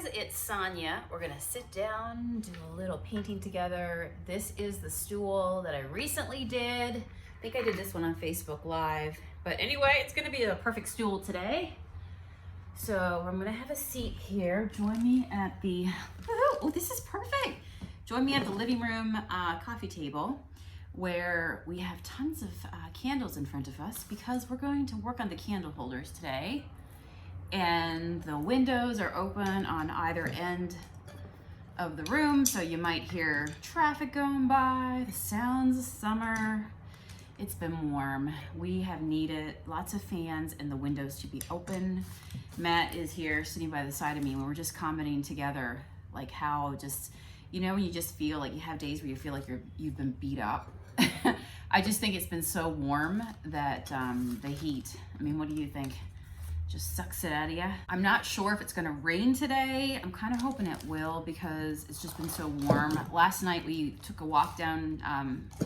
guys, it's Sonia. We're gonna sit down, do a little painting together. This is the stool that I recently did. I think I did this one on Facebook Live. But anyway, it's gonna be a perfect stool today. So I'm gonna have a seat here. Join me at the, oh, this is perfect. Join me at the living room coffee table where we have tons of candles in front of us because we're going to work on the candle holders today. And the windows are open on either end of the room, so you might hear traffic going by, the sounds of summer. It's been warm. We have needed lots of fans and the windows to be open. Matt is here sitting by the side of me when we're just commenting together, like how just, you know, when you just feel like you have days where you feel like you've been beat up. I just think it's been so warm that the heat, I mean, what do you think? Just sucks it out of you. I'm not sure if it's gonna rain today. I'm kind of hoping it will because it's just been so warm. Last night we took a walk down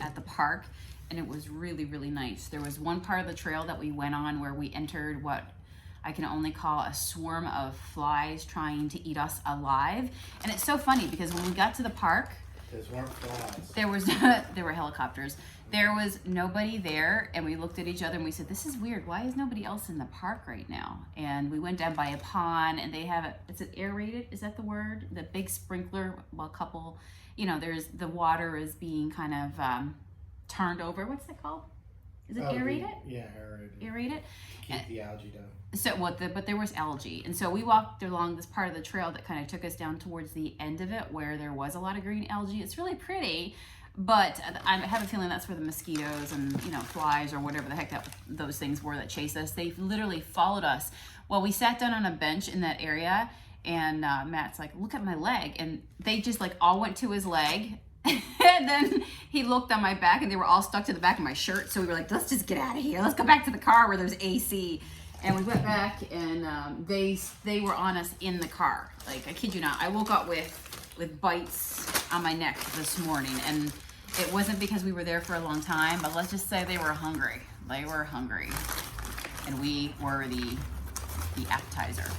at the park and it was really, really nice. There was one part of the trail that we went on where we entered what I can only call a swarm of flies trying to eat us alive. And it's so funny because when we got to the park, those weren't flies. There were helicopters. There was nobody there, and we looked at each other and we said, this is weird. Why is nobody else in the park right now? And we went down by a pond, and they have is it aerated? Is that the word? The big sprinkler, well, a couple, you know, the water is being kind of turned over. What's that called? Is it aerated? Yeah, aerated. Aerated? Keep the algae down. So but there was algae, and so we walked along this part of the trail that kind of took us down towards the end of it where there was a lot of green algae. It's really pretty, but I have a feeling that's where the mosquitoes and, you know, flies or whatever the heck those things were that chased us. They literally followed us. Well, we sat down on a bench in that area, and Matt's like, look at my leg, and they just like all went to his leg. And then he looked on my back and they were all stuck to the back of my shirt. So we were like, let's just get out of here. Let's go back to the car where there's AC. And we went back and they were on us in the car. Like, I kid you not, I woke up with bites on my neck this morning. And it wasn't because we were there for a long time, but let's just say they were hungry. They were hungry. And we were the appetizer.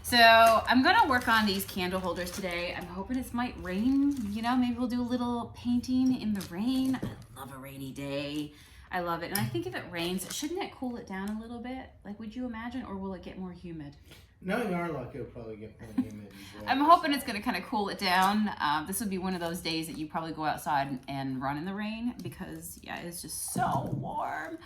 So I'm gonna work on these candle holders today. I'm hoping it might rain, you know, maybe we'll do a little painting in the rain. I love a rainy day. I love it. And I think if it rains, shouldn't it cool it down a little bit? Like, would you imagine, or will it get more humid? Knowing our luck, it'll probably get more humid as well. I'm hoping it's gonna kind of cool it down. This would be one of those days that you probably go outside and run in the rain because, yeah, it's just so warm.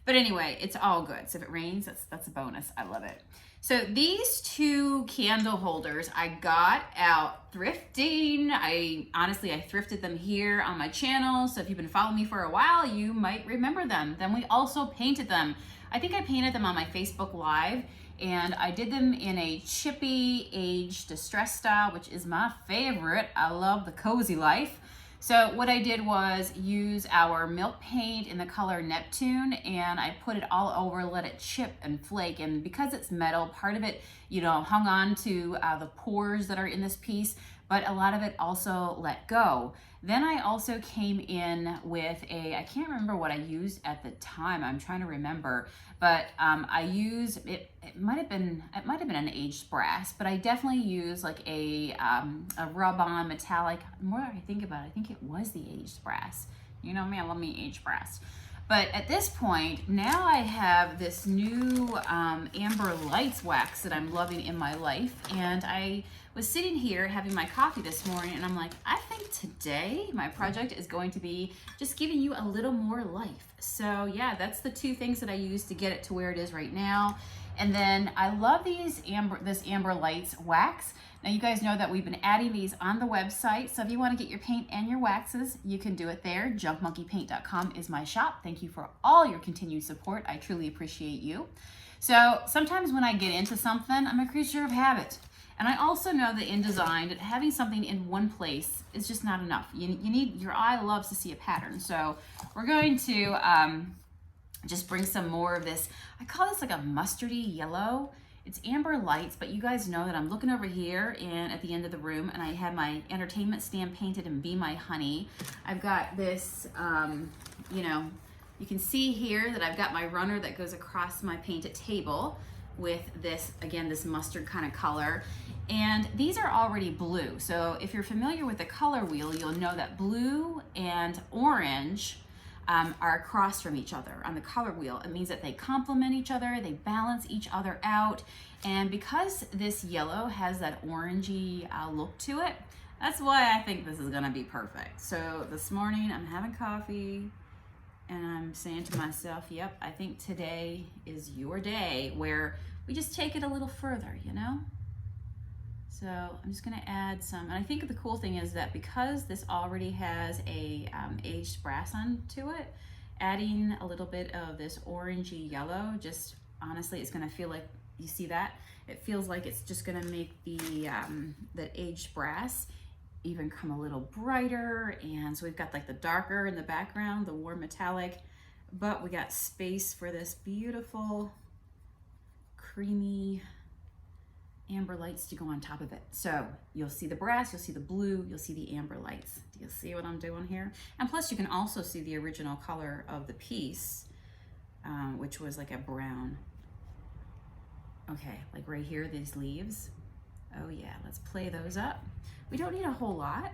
But anyway, it's all good. So if it rains, that's a bonus. I love it. So these two candle holders I got out thrifting. I thrifted them here on my channel. So if you've been following me for a while, you might remember them. Then we also painted them. I think I painted them on my Facebook Live, and I did them in a chippy age distress style, which is my favorite. I love the cozy life. So what I did was use our milk paint in the color Neptune, and I put it all over, let it chip and flake. And because it's metal, part of it, you know, hung on to the pores that are in this piece, but a lot of it also let go. Then I also came in with I can't remember what I used at the time. I'm trying to remember, but I used, it might have been an aged brass, but I definitely used like a rub-on metallic. The more I think about it, I think it was the aged brass. You know me, I love me aged brass. But at this point, now I have this new Amber Lights wax that I'm loving in my life. And I was sitting here having my coffee this morning, and I'm like, I think today my project is going to be just giving you a little more life. So yeah, that's the two things that I use to get it to where it is right now. And then I love this Amber Lights wax. Now you guys know that we've been adding these on the website. So if you want to get your paint and your waxes, you can do it there. junkmonkeypaint.com is my shop. Thank you for all your continued support. I truly appreciate you. So sometimes when I get into something, I'm a creature of habit. And I also know that in design, that having something in one place is just not enough. You need, your eye loves to see a pattern. So we're going to just bring some more of this. I call this like a mustardy yellow. It's Amber Lights, but you guys know that I'm looking over here and at the end of the room, and I have my entertainment stand painted in Be My Honey. I've got this, you know, you can see here that I've got my runner that goes across my painted table. with this, again, this mustard kind of color. And these are already blue. So if you're familiar with the color wheel, you'll know that blue and orange are across from each other on the color wheel. It means that they complement each other, they balance each other out. And because this yellow has that orangey look to it, that's why I think this is gonna be perfect. So this morning I'm having coffee and I'm saying to myself, yep, I think today is your day where we just take it a little further, you know? So I'm just gonna add some, and I think the cool thing is that because this already has a aged brass onto it, adding a little bit of this orangey yellow, just honestly, it's gonna feel like, you see that? It feels like it's just gonna make the aged brass even come a little brighter. And so we've got like the darker in the background, the warm metallic, but we got space for this beautiful creamy amber lights to go on top of it. So you'll see the brass, you'll see the blue, you'll see the amber lights. Do you see what I'm doing here? And plus you can also see the original color of the piece, which was like a brown. Okay, like right here, these leaves. Oh yeah, let's play those up. We don't need a whole lot,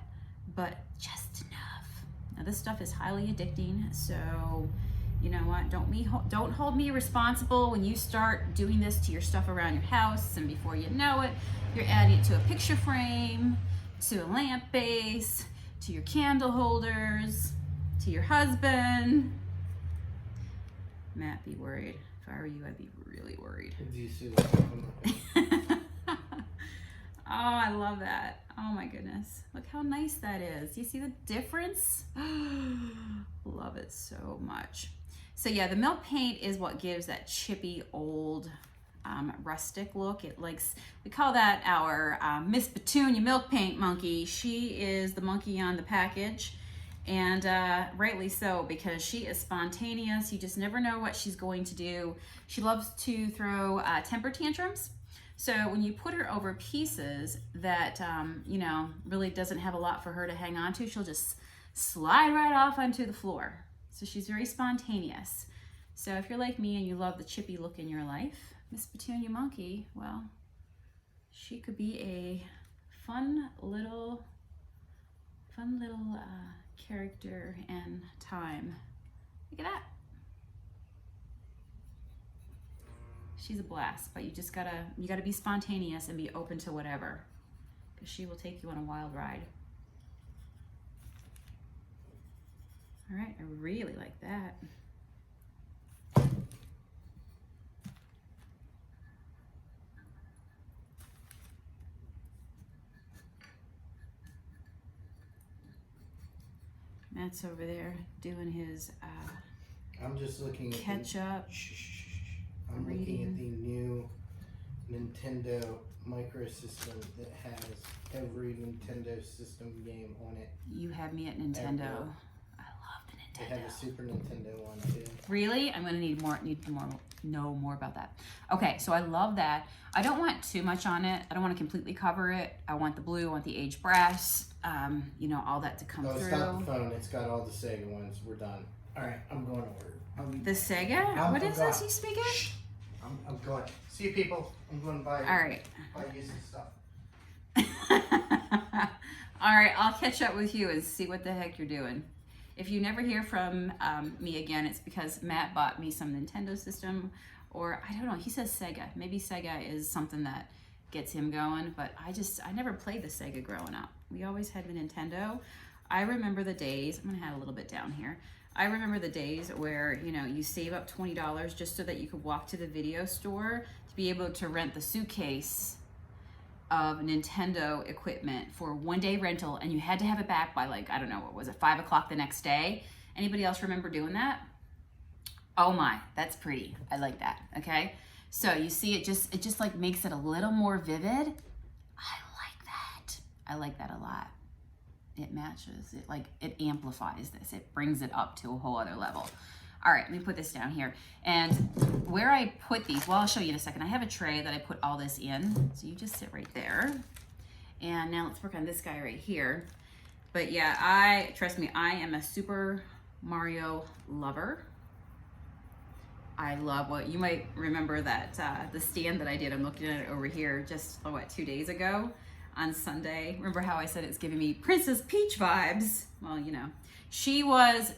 but just enough. Now this stuff is highly addicting, so you know what, don't hold me responsible when you start doing this to your stuff around your house, and before you know it, you're adding it to a picture frame, to a lamp base, to your candle holders, to your husband. Matt, be worried. If I were you, I'd be really worried. Do you see the stuff on the Oh, I love that. Oh my goodness. Look how nice that is. You see the difference? Love it so much. So yeah, the milk paint is what gives that chippy old rustic look. It likes, we call that our Miss Petunia milk paint monkey. She is the monkey on the package, and rightly so, because she is spontaneous. You just never know what she's going to do. She loves to throw temper tantrums. So when you put her over pieces that, you know, really doesn't have a lot for her to hang on to, she'll just slide right off onto the floor. So she's very spontaneous. So if you're like me and you love the chippy look in your life, Miss Petunia Monkey, well, she could be a fun little character and time. Look at that. She's a blast, but you gotta be spontaneous and be open to whatever, because she will take you on a wild ride. All right, I really like that. Matt's over there doing his I'm just looking at ketchup. I'm looking reading. at the new Nintendo micro system that has every Nintendo system game on it. You have me at Nintendo. Ever. I love the They Nintendo. have a Super Nintendo one too. Really? I'm gonna know more about that. Okay, so I love that. I don't want too much on it. I don't want to completely cover it. I want the blue, I want the aged brass, you know, all that to come Oh, it's through. not the phone. It's got all the Sega ones. We're done. All right, I'm going over. The Sega? What is this you speaking? Shh. I'm going. See you, people. I'm going to buy. All right. Buy using stuff. All right, I'll catch up with you and see what the heck you're doing. If you never hear from me again, it's because Matt bought me some Nintendo system, or I don't know, he says Sega. Maybe Sega is something that gets him going, but I never played the Sega growing up. We always had the Nintendo. I remember the days, I'm gonna add a little bit down here. I remember the days where, you know, you save up $20 just so that you could walk to the video store to be able to rent the suitcase of Nintendo equipment for one-day rental, and you had to have it back by, like, I don't know, what was it, 5 o'clock the next day? Anybody else remember doing that? Oh my, that's pretty. I like that, okay? So you see it just like makes it a little more vivid. I like that. I like that a lot. It matches, it amplifies this. It brings it up to a whole other level. All right, let me put this down here. And where I put these, well, I'll show you in a second. I have a tray that I put all this in. So you just sit right there. And now let's work on this guy right here. But yeah, trust me, I am a Super Mario lover. I love what you might remember that the stand that I did. I'm looking at it over here just 2 days ago on Sunday. Remember how I said it's giving me Princess Peach vibes? Well, you know, she was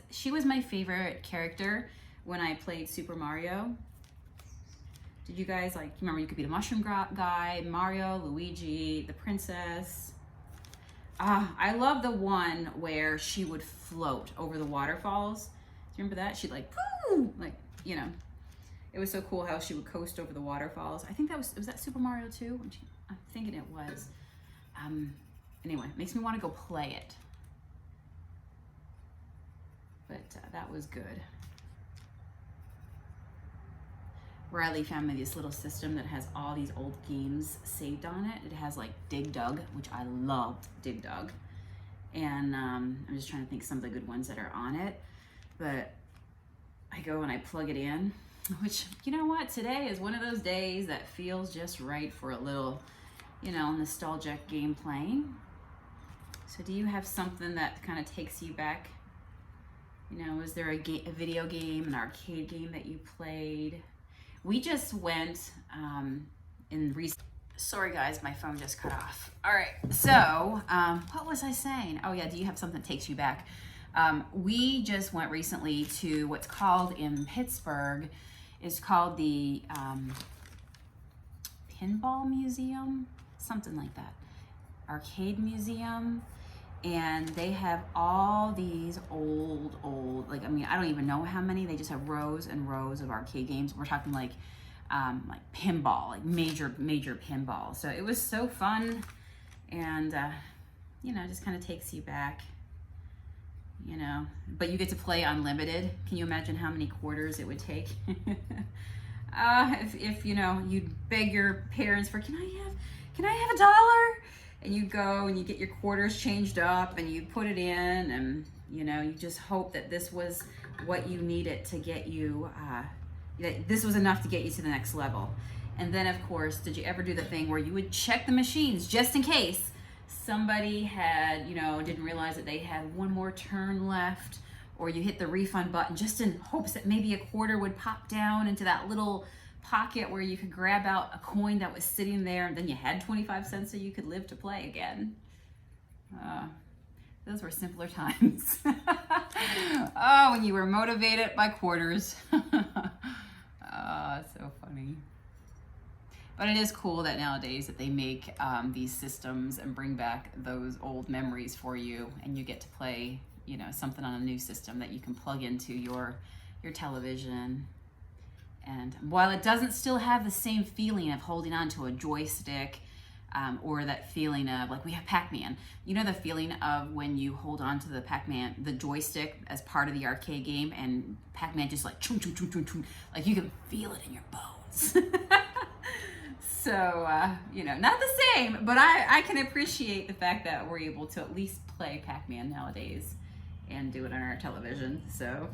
my favorite character when I played Super Mario. Did you guys remember you could be the mushroom guy, Mario, Luigi, the princess? I love the one where she would float over the waterfalls. Do you remember that? She'd you know, it was so cool how she would coast over the waterfalls. I think was that Super Mario 2? I'm thinking it was. Anyway, it makes me want to go play it. But that was good. Riley found me this little system that has all these old games saved on it. It has like Dig Dug, which I loved Dig Dug. And I'm just trying to think some of the good ones that are on it. But I go and I plug it in, which, you know what, today is one of those days that feels just right for a little, you know, nostalgic game playing. So do you have something that kind of takes you back? You know, was there a video game, an arcade game that you played? We just went sorry guys, my phone just cut off. All right, so what was I saying? Oh yeah, do you have something that takes you back? We just went recently to what's called in Pittsburgh, it's called the Pinball Museum, something like that, Arcade Museum. And they have all these old, I mean, I don't even know how many. They just have rows and rows of arcade games. We're talking like pinball, like major pinball. So it was so fun, and you know, just kind of takes you back. You know, but you get to play unlimited. Can you imagine how many quarters it would take? If you know, you'd beg your parents for, can I have $1? And you go and you get your quarters changed up and you put it in, and you know, you just hope that this was what you needed to get you, that this was enough to get you to the next level. And then of course, did you ever do the thing where you would check the machines just in case somebody had, you know, didn't realize that they had one more turn left, or you hit the refund button just in hopes that maybe a quarter would pop down into that little pocket where you could grab out a coin that was sitting there, and then you had 25 cents so you could live to play again. Those were simpler times. Oh, when you were motivated by quarters. Oh, it's so funny. But it is cool that nowadays that they make these systems and bring back those old memories for you, and you get to play, you know, something on a new system that you can plug into your television. And while it doesn't still have the same feeling of holding on to a joystick, or that feeling of, like, we have Pac-Man. You know the feeling of when you hold on to the joystick as part of the arcade game, and Pac-Man just like chung, chung, chung, chung, chung, like you can feel it in your bones. So, you know, not the same, but I can appreciate the fact that we're able to at least play Pac-Man nowadays and do it on our television. So,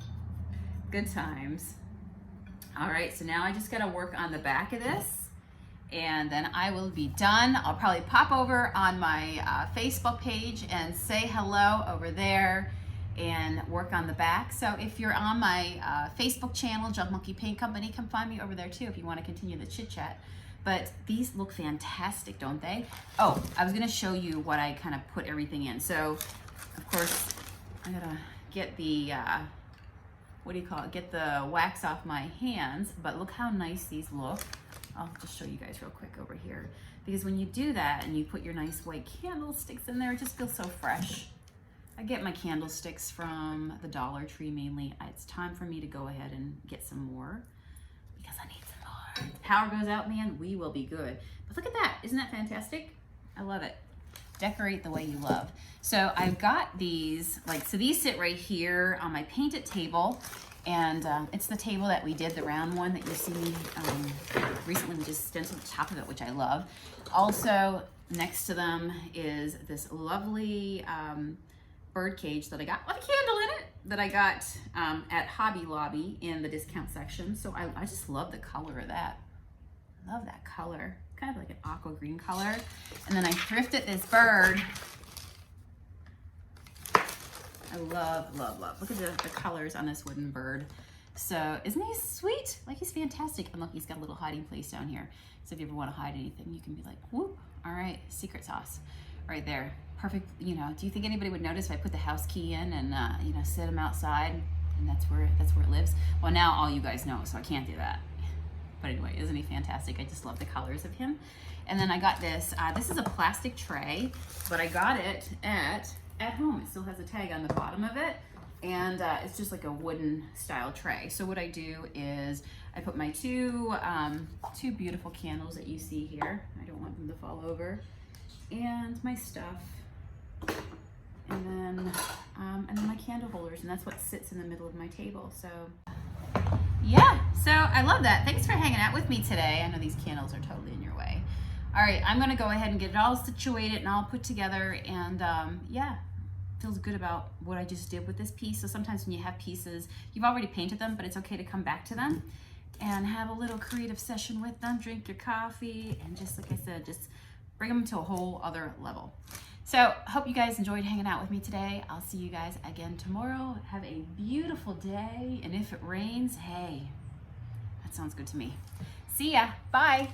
good times. All right, so now I just gotta work on the back of this, and then I will be done. I'll probably pop over on my Facebook page and say hello over there and work on the back. So if you're on my Facebook channel, Junk Monkey Paint Company, come find me over there too if you want to continue the chit chat. But these look fantastic, don't they? Oh, I was gonna show you what I kind of put everything in. So, of course, I gotta get the, get the wax off my hands, but look how nice these look. I'll just show you guys real quick over here. Because when you do that and you put your nice white candlesticks in there, it just feels so fresh. I get my candlesticks from the Dollar Tree mainly. It's time for me to go ahead and get some more because I need some more. If the power goes out, man, we will be good. But look at that, isn't that fantastic? I love it. Decorate the way you love. So I've got these, so these sit right here on my painted table, and it's the table that we did, the round one that you see recently. We just stenciled the top of it, which I love. Also, next to them is this lovely bird cage that I got with a candle in it that I got at Hobby Lobby in the discount section. So I just love the color of that. Love that color. Kind of like an aqua green color. And then I thrifted this bird. I love, love, love. Look at the colors on this wooden bird. So isn't he sweet? Like, he's fantastic. And look, he's got a little hiding place down here. So if you ever want to hide anything, you can be like, whoop, all right, secret sauce right there. Perfect. You know, do you think anybody would notice if I put the house key in and, you know, set him outside and that's where it lives? Well, now all you guys know, so I can't do that. But anyway, isn't he fantastic? I just love the colors of him. And then I got this. This is a plastic tray, but I got it at home. It still has a tag on the bottom of it. And it's just like a wooden style tray. So what I do is I put my two beautiful candles that you see here. I don't want them to fall over. And my stuff. And then my candle holders. And that's what sits in the middle of my table. So yeah, so I love that. Thanks for hanging out with me today. I know these candles are totally in your way. All right, I'm gonna go ahead and get it all situated and all put together, and yeah, feels good about what I just did with this piece. So sometimes when you have pieces, you've already painted them, but it's okay to come back to them and have a little creative session with them, drink your coffee, and just like I said, just bring them to a whole other level. So hope you guys enjoyed hanging out with me today. I'll see you guys again tomorrow. Have a beautiful day. And if it rains, hey, that sounds good to me. See ya. Bye.